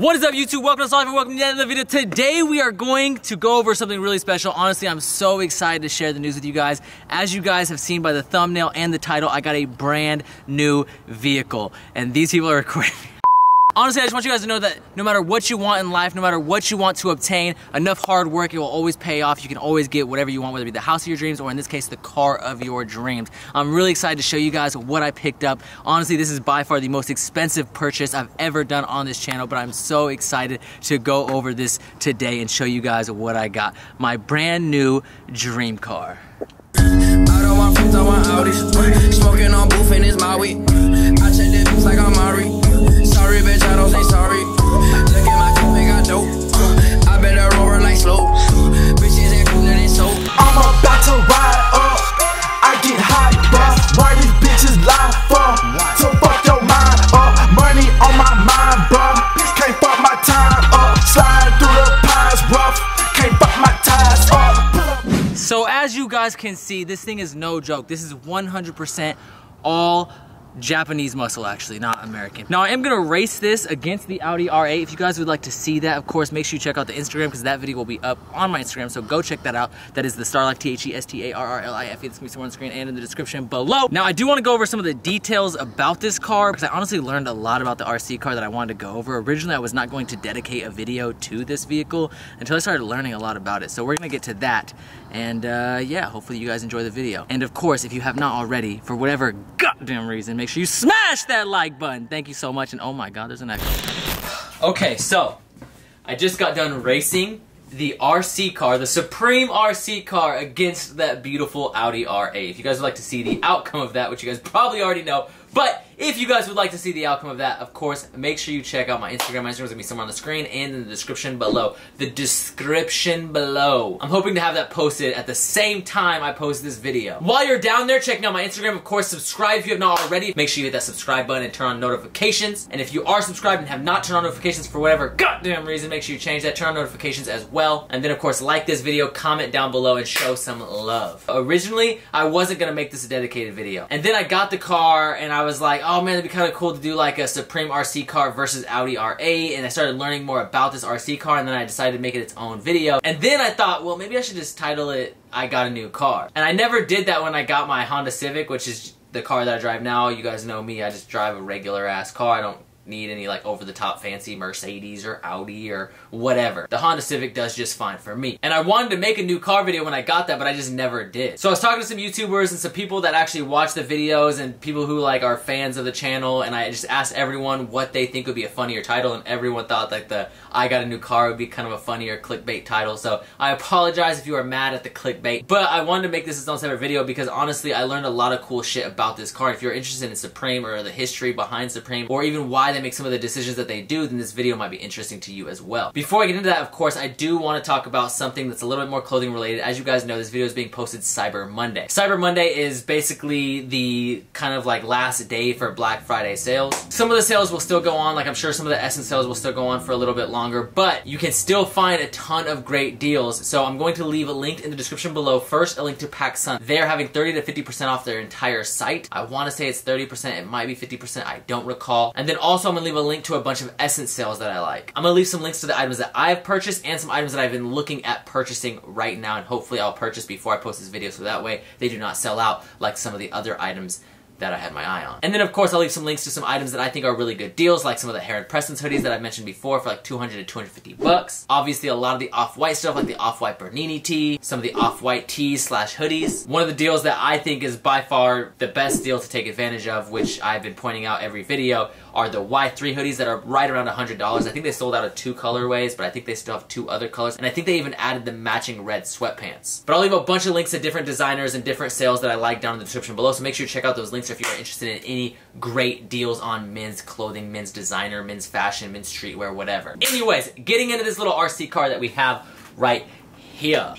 What is up, YouTube? Welcome to Live and welcome to the end of the video. Today we are going to go over something really special. Honestly, I'm so excited to share the news with you guys. As you guys have seen by the thumbnail and the title, I got a brand new vehicle, and these people are crazy. Honestly, I just want you guys to know that no matter what you want in life, no matter what you want to obtain, enough hard work, it will always pay off. You can always get whatever you want, whether it be the house of your dreams or in this case, the car of your dreams. I'm really excited to show you guys what I picked up. Honestly, this is by far the most expensive purchase I've ever done on this channel, but I'm so excited to go over this today and show you guys what I got. My brand new dream car. I don't want fruits, I want Audis. Smoking on booth and it's my weed. I check the boots like I'm Mari. Sorry, bitch, I don't say sorry. Look at my coupe, got dope. I better roll her like slow. Bitches ain't cool and they so. I'm about to ride up. I get hot, bruh. Why these bitches lie for? So fuck your mind up. Money on my mind, bruh. Can't fuck my time up. Slide through the pies, rough. Can't fuck my ties up. So as you guys can see, this thing is no joke. This is 100% all Japanese muscle, actually, not American. Now I am gonna race this against the Audi R8. If you guys would like to see that, of course, make sure you check out the Instagram because that video will be up on my Instagram, so go check that out. That is the Starlife, THESTARRLIFE. It's gonna be somewhere on the screen and in the description below. Now I do want to go over some of the details about this car because I honestly learned a lot about the RC car that I wanted to go over. Originally, I was not going to dedicate a video to this vehicle until I started learning a lot about it. So we're gonna get to that, and yeah, hopefully you guys enjoy the video. And of course, if you have not already, for whatever goddamn reason, make sure you smash that like button. Thank you so much. And oh my god, there's an echo. Okay, so I just got done racing the RC car, the Supreme RC car, against that beautiful Audi R8. If you guys would like to see the outcome of that, which you guys probably already know, but if you guys would like to see the outcome of that, of course, make sure you check out my Instagram. My Instagram is going to be somewhere on the screen and in the description below. The description below. I'm hoping to have that posted at the same time I post this video. While you're down there checking out my Instagram, of course, subscribe if you have not already. Make sure you hit that subscribe button and turn on notifications. And if you are subscribed and have not turned on notifications for whatever goddamn reason, make sure you change that. Turn on notifications as well. And then, of course, like this video, comment down below, and show some love. Originally, I wasn't going to make this a dedicated video. And then I got the car and I was like, oh man, it'd be kind of cool to do like a Supreme RC car versus Audi R8, and I started learning more about this RC car, and then I decided to make it its own video. And then I thought, well, maybe I should just title it, I Got a New Car. And I never did that when I got my Honda Civic, which is the car that I drive now. You guys know me, I just drive a regular ass car. I don't need any like over-the-top fancy Mercedes or Audi or whatever. The Honda Civic does just fine for me. And I wanted to make a new car video when I got that, but I just never did. So I was talking to some YouTubers and some people that actually watch the videos and people who like are fans of the channel, and I just asked everyone what they think would be a funnier title, and everyone thought like the I Got a New Car would be kind of a funnier clickbait title. So I apologize if you are mad at the clickbait, but I wanted to make this its own separate video because honestly I learned a lot of cool shit about this car. If you're interested in Supreme or the history behind Supreme, or even why they make some of the decisions that they do, then this video might be interesting to you as well. Before I get into that, of course, I do want to talk about something that's a little bit more clothing related. As you guys know, this video is being posted Cyber Monday. Cyber Monday is basically the kind of like last day for Black Friday sales. Some of the sales will still go on, like I'm sure some of the Essence sales will still go on for a little bit longer, but you can still find a ton of great deals. So I'm going to leave a link in the description below. First, a link to PacSun. They're having 30 to 50% off their entire site. I want to say it's 30%, it might be 50%, I don't recall. And then also I'm going to leave a link to a bunch of Essence sales that I like. I'm going to leave some links to the items that I've purchased and some items that I've been looking at purchasing right now, and hopefully I'll purchase before I post this video so that way they do not sell out like some of the other items that I had my eye on. And then of course I'll leave some links to some items that I think are really good deals, like some of the Heron Preston's hoodies that I mentioned before for like 200 to 250 bucks. Obviously a lot of the off-white stuff like the off-white Bernini tee, some of the off-white tees slash hoodies. One of the deals that I think is by far the best deal to take advantage of, which I've been pointing out every video, are the Y3 hoodies that are right around $100. I think they sold out of 2 colorways, but I think they still have 2 other colors, and I think they even added the matching red sweatpants. But I'll leave a bunch of links to different designers and different sales that I like down in the description below, so make sure you check out those links if you are interested in any great deals on men's clothing, men's designer, men's fashion, men's streetwear, whatever. Anyways, getting into this little RC car that we have right here.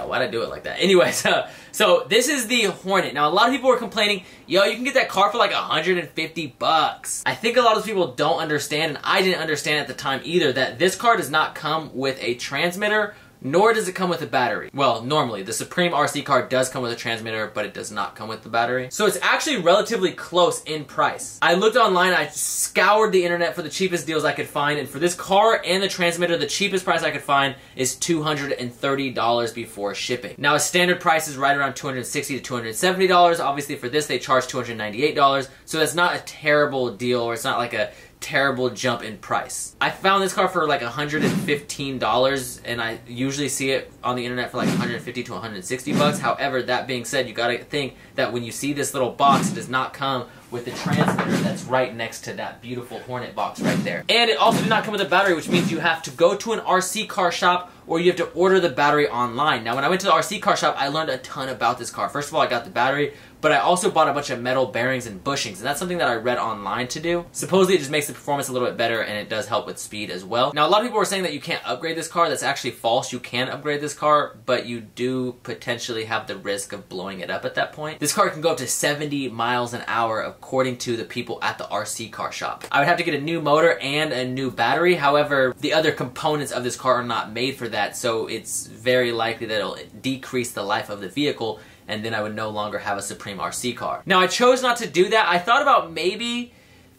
Why'd I do it like that? Anyways, so this is the Hornet. Now a lot of people were complaining, yo, you can get that car for like 150 bucks. I think a lot of people don't understand, and I didn't understand at the time either, that this car does not come with a transmitter nor does it come with a battery. Well, normally, the Supreme RC car does come with a transmitter, but it does not come with the battery. So it's actually relatively close in price. I looked online, I scoured the internet for the cheapest deals I could find, and for this car and the transmitter, the cheapest price I could find is $230 before shipping. Now, a standard price is right around $260 to $270. Obviously, for this, they charge $298, so that's not a terrible deal, or it's not like a terrible jump in price. I found this car for like $115, and I usually see it on the internet for like $150 to $160. However, that being said, you gotta think that when you see this little box, it does not come with the transmitter that's right next to that beautiful Hornet box right there. And it also did not come with a battery, which means you have to go to an RC car shop or you have to order the battery online. Now, when I went to the RC car shop, I learned a ton about this car. First of all, I got the battery, but I also bought a bunch of metal bearings and bushings, and that's something that I read online to do. Supposedly, it just makes the performance a little bit better, and it does help with speed as well. Now, a lot of people were saying that you can't upgrade this car. That's actually false. You can upgrade this car, but you do potentially have the risk of blowing it up at that point. This car can go up to 70 miles an hour, according to the people at the RC car shop. I would have to get a new motor and a new battery. However, the other components of this car are not made for that, so it's very likely that it'll decrease the life of the vehicle, and then I would no longer have a Supreme RC car. Now, I chose not to do that. I thought about maybe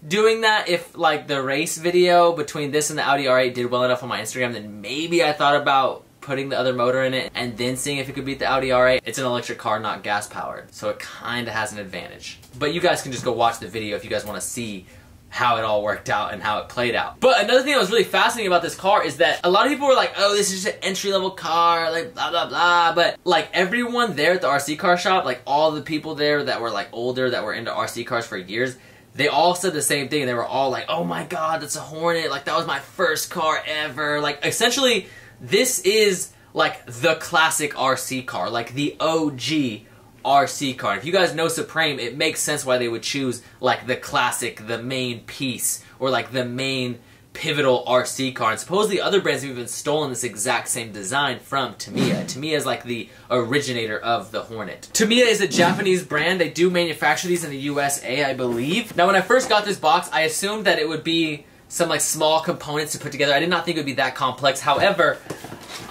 doing that if like the race video between this and the Audi R8 did well enough on my Instagram, then maybe I thought about putting the other motor in it and then seeing if it could beat the Audi R8. It's an electric car, not gas powered, so it kind of has an advantage. But you guys can just go watch the video if you guys want to see how it all worked out and how it played out. But another thing that was really fascinating about this car is that a lot of people were like, oh, this is just an entry-level car, like blah, blah, blah. But like everyone there at the RC car shop, like all the people there that were like older, that were into RC cars for years, they all said the same thing. They were all like, oh my God, that's a Hornet. Like that was my first car ever. Like essentially, this is like the classic RC car, like the OG RC car. If you guys know Supreme, it makes sense why they would choose like the classic, the main piece, or like the main pivotal RC car. And supposedly other brands have even stolen this exact same design from Tamiya. Tamiya is like the originator of the Hornet. Tamiya is a Japanese brand. They do manufacture these in the USA, I believe. Now, when I first got this box, I assumed that it would be some like small components to put together. I did not think it would be that complex. However,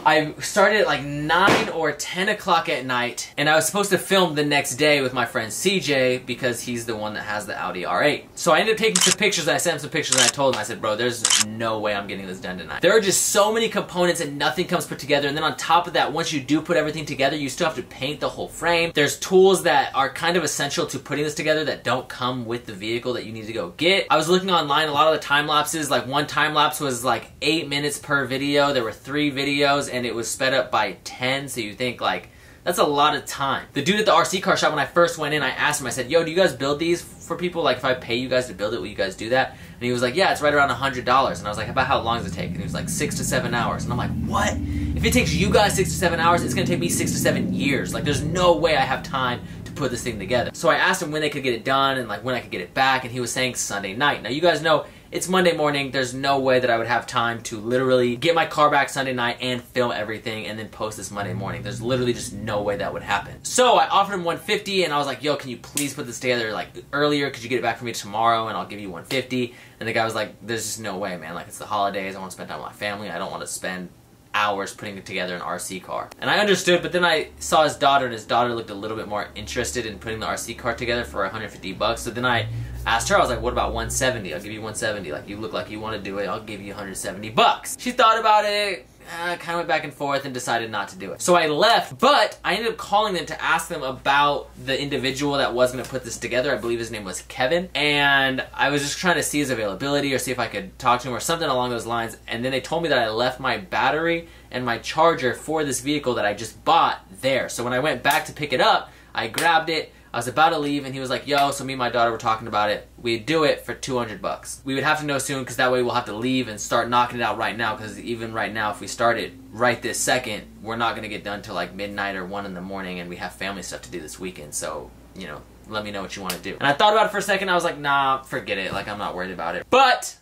I started at like 9 or 10 o'clock at night, and I was supposed to film the next day with my friend CJ because he's the one that has the Audi R8. So I ended up taking some pictures, and I sent him some pictures, and I told him, I said, bro, there's no way I'm getting this done tonight. There are just so many components and nothing comes put together, and then on top of that, once you do put everything together, you still have to paint the whole frame. There's tools that are kind of essential to putting this together that don't come with the vehicle that you need to go get. I was looking online, a lot of the time lapses, like one time lapse was like 8 minutes per video. There were 3 videos, and it was sped up by 10, so you think like, that's a lot of time. The dude at the RC car shop, when I first went in, I asked him, I said, yo, do you guys build these for people? Like if I pay you guys to build it, will you guys do that? And he was like, yeah, it's right around $100. And I was like, about how long does it take? And he was like, 6 to 7 hours. And I'm like, what? If it takes you guys 6 to 7 hours, it's gonna take me 6 to 7 years. Like there's no way I have time to put this thing together. So I asked him when they could get it done and like when I could get it back, and he was saying Sunday night. Now you guys know, it's Monday morning. There's no way that I would have time to literally get my car back Sunday night and film everything and then post this Monday morning. There's literally just no way that would happen. So I offered him $150, and I was like, yo, can you please put this together like earlier? Could you get it back for me tomorrow and I'll give you $150? And the guy was like, there's just no way, man. Like it's the holidays. I want to spend time with my family. I don't want to spend hours putting together an RC car. And I understood, but then I saw his daughter, and his daughter looked a little bit more interested in putting the RC car together for $150. So then I asked her, I was like, what about $170? I'll give you $170. Like, you look like you want to do it. I'll give you $170. She thought about it, kind of went back and forth and decided not to do it. So I left, but I ended up calling them to ask them about the individual that was going to put this together. I believe his name was Kevin. And I was just trying to see his availability or see if I could talk to him or something along those lines. And then they told me that I left my battery and my charger for this vehicle that I just bought there. So when I went back to pick it up, I grabbed it. I was about to leave, and he was like, yo, so me and my daughter were talking about it. We'd do it for $200. We would have to know soon, because that way we'll have to leave and start knocking it out right now, because even right now, if we started right this second, we're not going to get done till like midnight or 1 in the morning, and we have family stuff to do this weekend, so, you know, let me know what you want to do. And I thought about it for a second. I was like, nah, forget it. Like, I'm not worried about it. But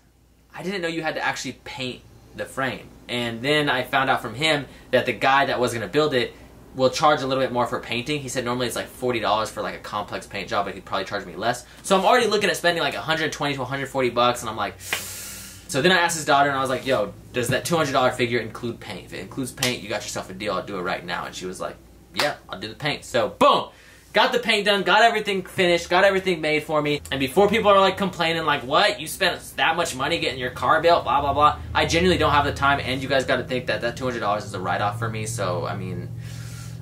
I didn't know you had to actually paint the frame. And then I found out from him that the guy that was going to build it will charge a little bit more for painting. He said normally it's like $40 for like a complex paint job, but he'd probably charge me less. So I'm already looking at spending like $120 to $140, and I'm like, So then I asked his daughter, and I was like, yo, does that $200 figure include paint? If it includes paint, you got yourself a deal. I'll do it right now. And she was like, yeah, I'll do the paint. So boom, got the paint done, got everything finished, got everything made for me. And before people are like complaining like, what, you spent that much money getting your car built, blah, blah, blah. I genuinely don't have the time, and you guys got to think that that $200 is a write-off for me. So, I mean,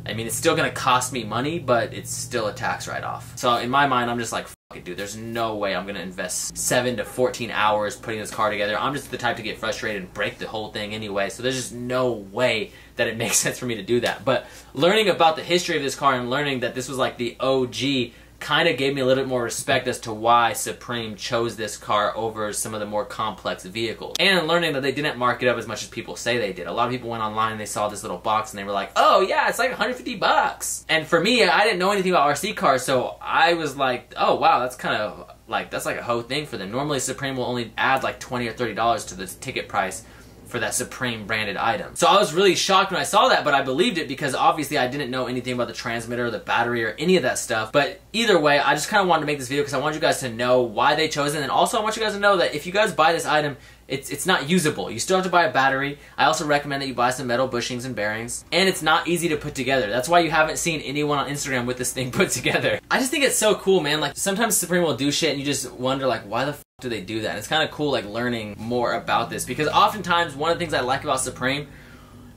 it's still going to cost me money, but it's still a tax write-off. So in my mind, I'm just like, fuck it, dude. There's no way I'm going to invest 7 to 14 hours putting this car together. I'm just the type to get frustrated and break the whole thing anyway. So there's just no way that it makes sense for me to do that. But learning about the history of this car and learning that this was like the OG kind of gave me a little bit more respect as to why Supreme chose this car over some of the more complex vehicles. And learning that they didn't mark it up as much as people say they did. A lot of people went online and they saw this little box and they were like, oh yeah, it's like 150 bucks. And for me, I didn't know anything about RC cars, so I was like, oh wow, that's kind of like, that's like a whole thing for them. Normally Supreme will only add like $20 or $30 to the ticket price for that Supreme branded item. So I was really shocked when I saw that, but I believed it because obviously I didn't know anything about the transmitter or the battery or any of that stuff. But either way, I just kind of wanted to make this video because I want you guys to know why they chose it. And also I want you guys to know that if you guys buy this item, it's not usable. You still have to buy a battery. I also recommend that you buy some metal bushings and bearings. And it's not easy to put together. That's why you haven't seen anyone on Instagram with this thing put together. I just think it's so cool, man. Like, sometimes Supreme will do shit and you just wonder, like, why the f do they do that? And it's kind of cool, like, learning more about this. Because oftentimes, one of the things I like about Supreme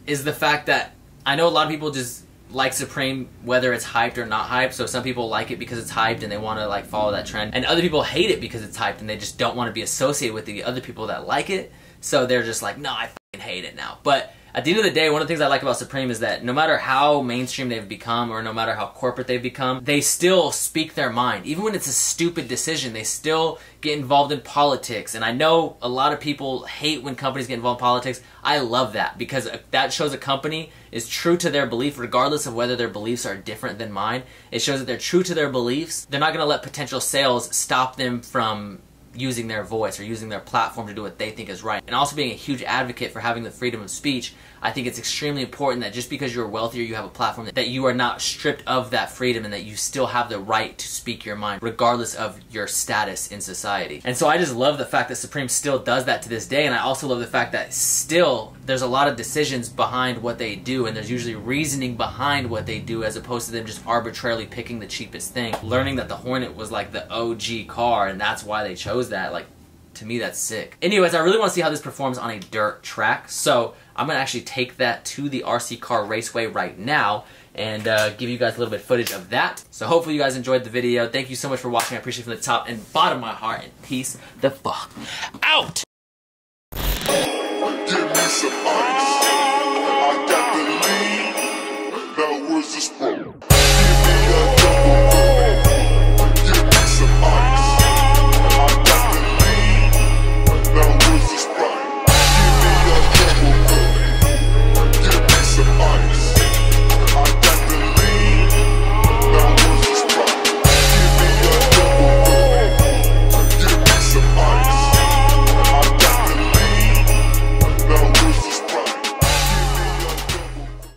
is the fact that I know a lot of people just like Supreme whether it's hyped or not hyped. So some people like it because it's hyped and they want to like follow that trend, and other people hate it because it's hyped and they just don't want to be associated with the other people that like it, so they're just like, no, I fucking hate it now. But at the end of the day, one of the things I like about Supreme is that no matter how mainstream they've become or no matter how corporate they've become, they still speak their mind. Even when it's a stupid decision, they still get involved in politics. And I know a lot of people hate when companies get involved in politics. I love that because that shows a company is true to their belief regardless of whether their beliefs are different than mine. It shows that they're true to their beliefs. They're not going to let potential sales stop them from using their voice or using their platform to do what they think is right. And also being a huge advocate for having the freedom of speech, I think it's extremely important that just because you're wealthy or you have a platform, that you are not stripped of that freedom and that you still have the right to speak your mind regardless of your status in society. And so I just love the fact that Supreme still does that to this day, and I also love the fact that still there's a lot of decisions behind what they do, and there's usually reasoning behind what they do as opposed to them just arbitrarily picking the cheapest thing. Learning that the Hornet was like the OG car and that's why they chose that, like, to me that's sick. Anyways, I really want to see how this performs on a dirt track, so I'm going to actually take that to the RC Car Raceway right now and give you guys a little bit of footage of that. So hopefully you guys enjoyed the video. Thank you so much for watching. I appreciate it from the top and bottom of my heart, and peace the fuck out! Give me some